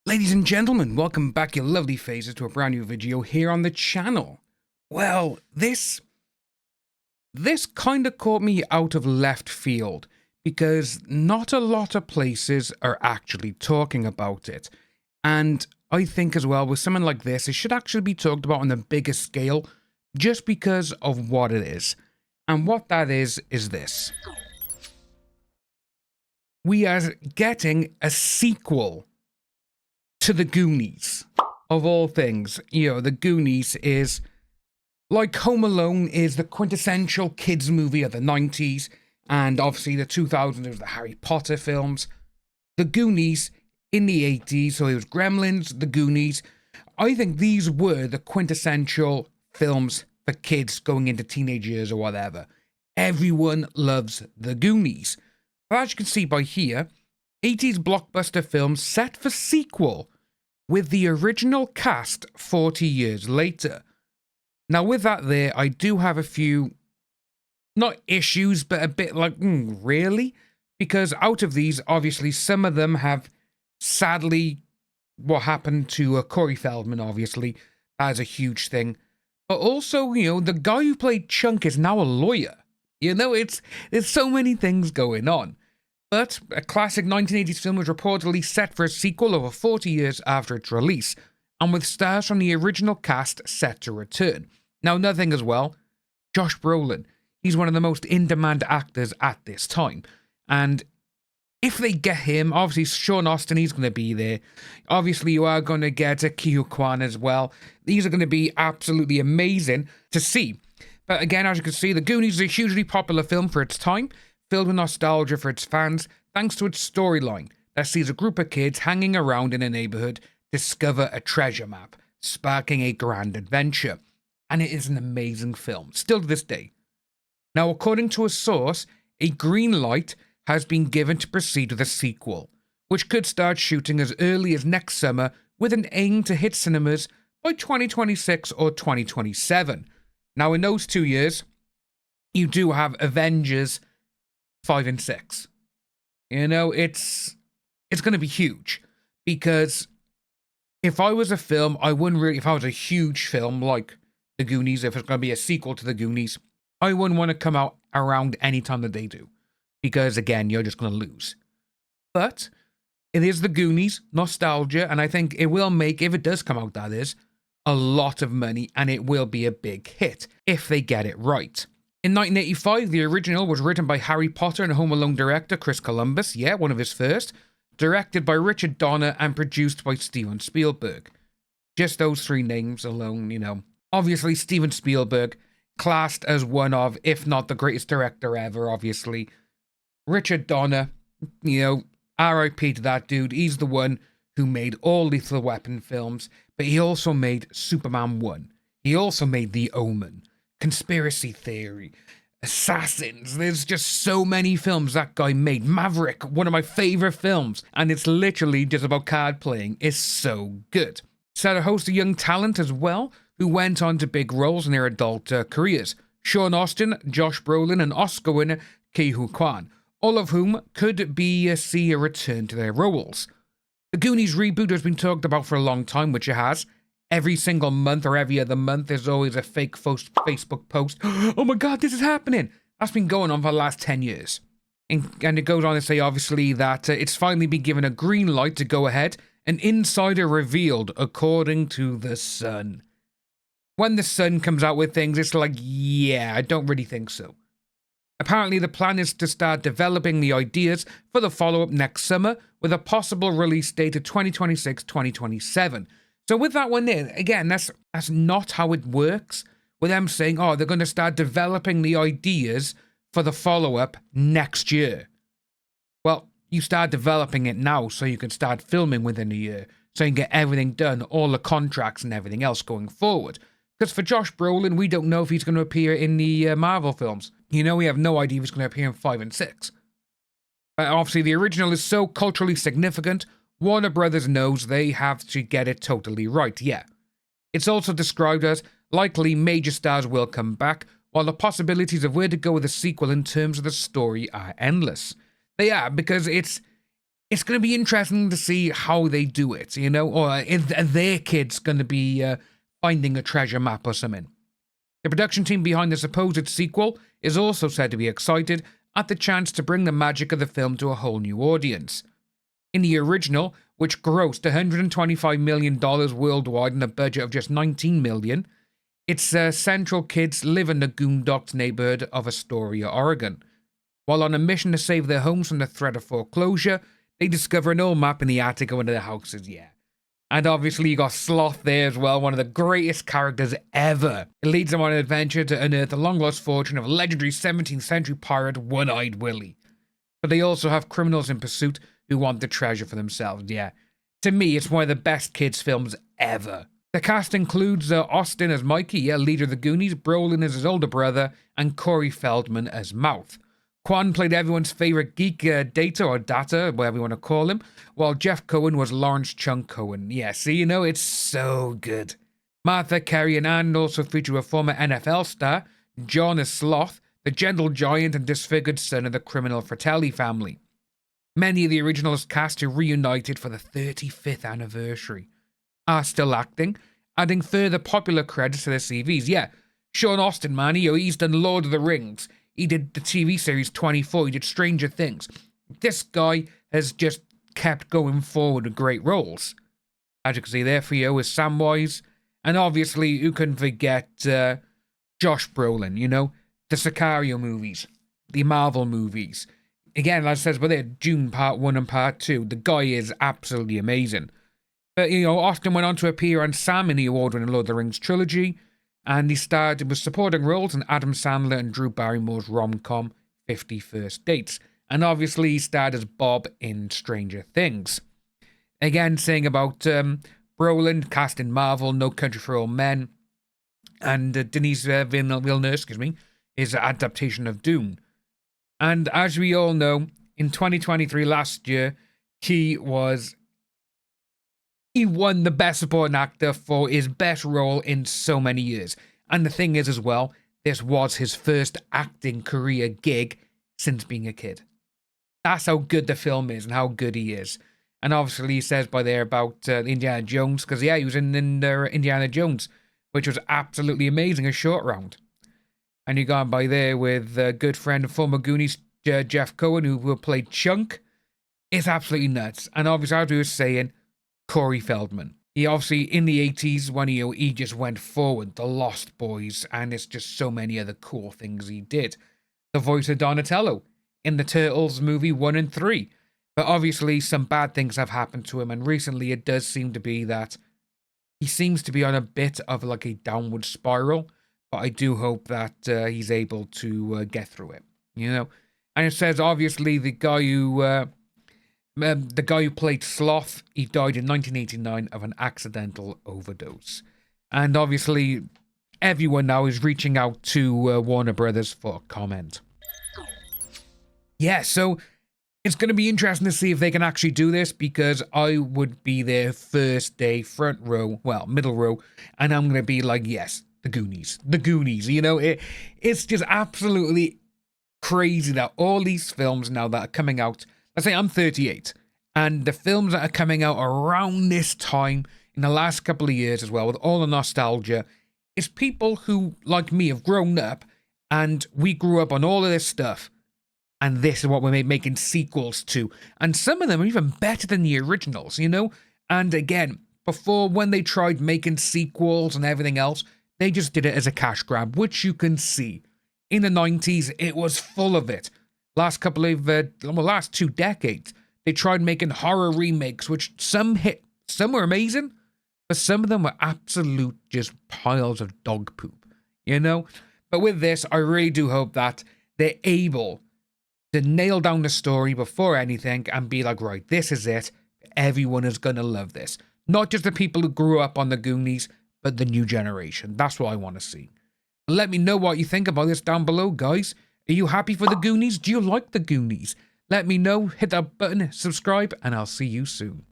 Ladies and gentlemen, welcome back, your lovely faces, to a brand new video here on the channel. Well, this kind of caught me out of left field because not a lot of places are actually talking about it. And I think as well, with something like this, it should actually be talked about on a bigger scale just because of what it is. And what that is this. We are getting a sequel to the Goonies, of all things. You know, the Goonies is, like Home Alone is the quintessential kids movie of the 90s, and obviously the 2000s was the Harry Potter films. The Goonies in the 80s, so it was Gremlins, the Goonies. I think these were the quintessential films for kids going into teenage years or whatever. Everyone loves the Goonies. But as you can see by here, 80s blockbuster film set for sequel with the original cast 40 years later. Now with that there, I do have a few, not issues, but a bit like, really? Because out of these, obviously some of them have, sadly, what happened to Corey Feldman, obviously. That is a huge thing. But also, you know, the guy who played Chunk is now a lawyer. You know, there's so many things going on. But a classic 1980s film was reportedly set for a sequel over 40 years after its release, and with stars from the original cast set to return. Now, another thing as well, Josh Brolin. He's one of the most in-demand actors at this time. And if they get him, obviously Sean Astin, he's going to be there. Obviously, you are going to get a Ke Huy Quan as well. These are going to be absolutely amazing to see. But again, as you can see, The Goonies is a hugely popular film for its time, filled with nostalgia for its fans, thanks to its storyline that sees a group of kids hanging around in a neighborhood discover a treasure map, sparking a grand adventure. And it is an amazing film, still to this day. Now, according to a source, a green light has been given to proceed with a sequel, which could start shooting as early as next summer with an aim to hit cinemas by 2026 or 2027. Now, in those 2 years, you do have Avengers 5 and 6. You know, it's going to be huge, because if I was a film, I wouldn't really, if I was a huge film like The Goonies, if it's going to be a sequel to The Goonies, I wouldn't want to come out around any time that they do, because again, you're just going to lose. But it is The Goonies, nostalgia, and I think it will make, if it does come out, that is, a lot of money, and it will be a big hit if they get it right. In 1985, the original was written by Harry Potter and Home Alone director Chris Columbus, yeah, one of his first, directed by Richard Donner and produced by Steven Spielberg. Just those three names alone, you know. Obviously, Steven Spielberg, classed as one of, if not the greatest director ever, obviously. Richard Donner, you know, R.I.P. to that dude. He's the one who made all Lethal Weapon films, but he also made Superman 1. He also made The Omen, Conspiracy Theory, Assassins. There's just so many films that guy made. Maverick, one of my favorite films, and it's literally just about card playing. It's so good. Set a host of young talent as well, who went on to big roles in their adult careers. Sean Astin, Josh Brolin, and Oscar winner Ke Huy Quan, all of whom could see a return to their roles. The Goonies reboot has been talked about for a long time, which it has. Every single month or every other month, there's always a fake Facebook post. Oh my God, this is happening. That's been going on for the last 10 years. And it goes on to say, obviously, that it's finally been given a green light to go ahead. An insider revealed, according to The Sun. When The Sun comes out with things, it's like, yeah, I don't really think so. Apparently, the plan is to start developing the ideas for the follow-up next summer, with a possible release date of 2026-2027. So with that one there, again, that's not how it works. With them saying, oh, they're going to start developing the ideas for the follow-up next year. Well, you start developing it now so you can start filming within a year, so you can get everything done, all the contracts and everything else going forward. Because for Josh Brolin, we don't know if he's going to appear in the Marvel films. You know, we have no idea if he's going to appear in 5 and 6. But obviously, the original is so culturally significant, Warner Brothers knows they have to get it totally right, yeah. It's also described as likely major stars will come back, while the possibilities of where to go with a sequel in terms of the story are endless. They are, because it's it's going to be interesting to see how they do it, you know, or if their kid's going to be finding a treasure map or something. The production team behind the supposed sequel is also said to be excited at the chance to bring the magic of the film to a whole new audience. In the original, which grossed $125 million worldwide in a budget of just $19 million, its central kids live in the Goondocks neighborhood of Astoria, Oregon. While on a mission to save their homes from the threat of foreclosure, they discover an old map in the attic of one of their houses, yeah. And obviously you got Sloth there as well, one of the greatest characters ever. It leads them on an adventure to unearth the long-lost fortune of legendary 17th century pirate One-Eyed Willie. But they also have criminals in pursuit who want the treasure for themselves, yeah. To me, it's one of the best kids' films ever. The cast includes Austin as Mikey, yeah, leader of the Goonies, Brolin as his older brother, and Corey Feldman as Mouth. Quan played everyone's favourite geek, Data, whatever you want to call him, while Jeff Cohen was Lawrence Chunk Cohen. Yeah, see, you know, it's so good. Martha, Kerry, and Ann also feature a former NFL star, John as Sloth, the gentle giant and disfigured son of the criminal Fratelli family. Many of the originals cast who reunited for the 35th anniversary are still acting, adding further popular credits to their CVs. Yeah, Sean Austin, man, he's done Lord of the Rings. He did the TV series 24. He did Stranger Things. This guy has just kept going forward with great roles. As you can see there for you is Samwise. And obviously, who can forget Josh Brolin, you know? The Sicario movies. The Marvel movies. Again, as it says, but they're Dune Part 1 and Part 2. The guy is absolutely amazing. But, you know, Austin went on to appear on Sam in the award-winning Lord of the Rings trilogy. And he starred with supporting roles in Adam Sandler and Drew Barrymore's rom-com 50 First Dates. And obviously he starred as Bob in Stranger Things. Again, saying about Brolin, cast in Marvel, No Country for Old Men, and Denis Villeneuve, his adaptation of Dune. And as we all know, in 2023 last year, he won the Best Supporting Actor for his best role in so many years. And the thing is as well, this was his first acting career gig since being a kid. That's how good the film is and how good he is. And obviously he says by there about Indiana Jones, because yeah, he was in Indiana Jones, which was absolutely amazing, a short round. And you gone by there with good friend and former Goonies, Jeff Cohen, who played Chunk. It's absolutely nuts. And obviously, as we were saying, Corey Feldman. He obviously, in the 80s, when he just went forward, The Lost Boys, and it's just so many other cool things he did. The voice of Donatello in the Turtles movie 1 and 3. But obviously, some bad things have happened to him, and recently it does seem to be that he seems to be on a bit of like a downward spiral, but I do hope that he's able to get through it, you know? And it says, obviously, the guy who played Sloth, he died in 1989 of an accidental overdose. And obviously, everyone now is reaching out to Warner Brothers for comment. Yeah, so it's going to be interesting to see if they can actually do this, because I would be there first day, front row, well, middle row, and I'm going to be like, yes, the Goonies, you know? It's just absolutely crazy that all these films now that are coming out, let's say I'm 38, and the films that are coming out around this time in the last couple of years as well, with all the nostalgia, is people who, like me, have grown up, and we grew up on all of this stuff, and this is what we're making sequels to. And some of them are even better than the originals, you know? And again, before, when they tried making sequels and everything else, they just did it as a cash grab, which you can see. In the 90s, it was full of it. Last 2 decades, they tried making horror remakes, which some hit, some were amazing, but some of them were absolute just piles of dog poop, you know? But with this, I really do hope that they're able to nail down the story before anything and be like, right, this is it. Everyone is going to love this. Not just the people who grew up on the Goonies, but the new generation. That's what I want to see. Let me know what you think about this down below, guys. Are you happy for the Goonies? Do you like the Goonies? Let me know. Hit that button, subscribe, and I'll see you soon.